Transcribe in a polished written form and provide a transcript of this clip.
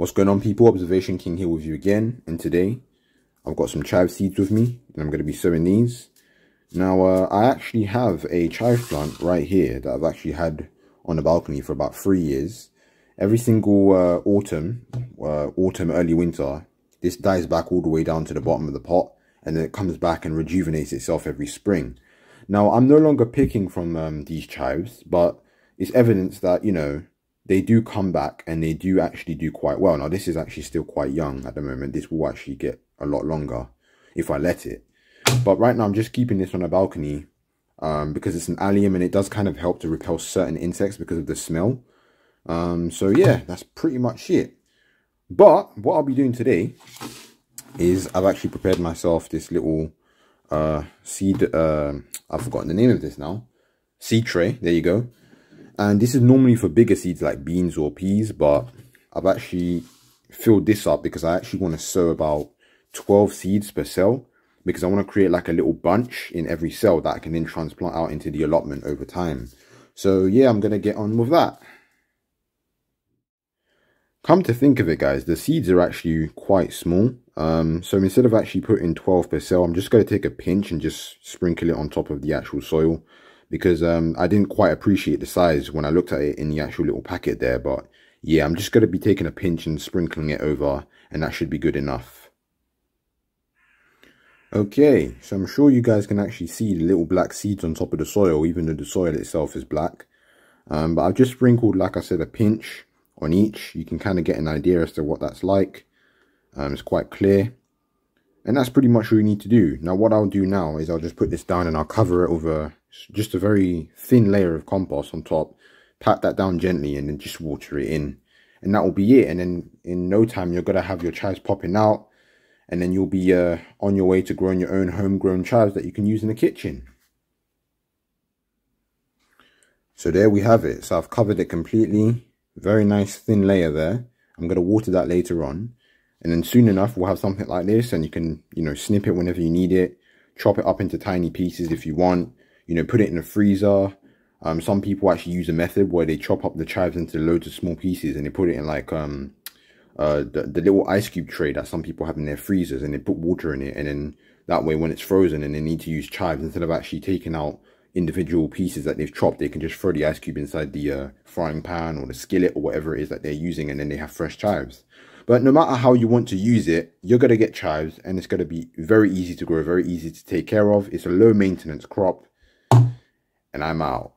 What's going on, people? Observation King here with you again, and today I've got some chive seeds with me and I'm going to be sowing these. Now I actually have a chive plant right here that I've actually had on the balcony for about 3 years. Every single autumn, early winter, this dies back all the way down to the bottom of the pot, and then it comes back and rejuvenates itself every spring. Now I'm no longer picking from these chives, but it's evidence that, you know, they do come back and they do actually do quite well. Now this is actually still quite young at the moment. This will actually get a lot longer if I let it. But right now I'm just keeping this on a balcony because it's an allium and it does kind of help to repel certain insects because of the smell. So yeah, that's pretty much it. But what I'll be doing today is I've actually prepared myself this little seed, I've forgotten the name of this now, seed tray. There you go. And this is normally for bigger seeds like beans or peas, but I've actually filled this up because I actually want to sow about 12 seeds per cell, because I want to create like a little bunch in every cell that I can then transplant out into the allotment over time. So yeah, I'm going to get on with that. Come to think of it, guys, the seeds are actually quite small. So instead of actually putting 12 per cell, I'm just going to take a pinch and just sprinkle it on top of the actual soil. Because I didn't quite appreciate the size when I looked at it in the actual little packet there. But yeah, I'm just going to be taking a pinch and sprinkling it over, and that should be good enough. Okay, so I'm sure you guys can actually see the little black seeds on top of the soil, even though the soil itself is black. But I've just sprinkled, like I said, a pinch on each. You can kind of get an idea as to what that's like. It's quite clear. And that's pretty much all you need to do. Now what I'll do now is I'll just put this down and I'll cover it over just a very thin layer of compost on top. Pat that down gently and then just water it in. And that will be it. And then in no time you're going to have your chives popping out. And then you'll be on your way to growing your own homegrown chives that you can use in the kitchen. So there we have it. So I've covered it completely. Very nice thin layer there. I'm going to water that later on. And then soon enough, we'll have something like this, and you can, you know, snip it whenever you need it, chop it up into tiny pieces if you want, you know, put it in the freezer. Some people actually use a method where they chop up the chives into loads of small pieces and they put it in like the little ice cube tray that some people have in their freezers, and they put water in it, and then that way when it's frozen and they need to use chives, instead of actually taking out individual pieces that they've chopped, they can just throw the ice cube inside the frying pan or the skillet or whatever it is that they're using, and then they have fresh chives. But no matter how you want to use it, you're going to get chives, and it's going to be very easy to grow, very easy to take care of. It's a low maintenance crop, and I'm out.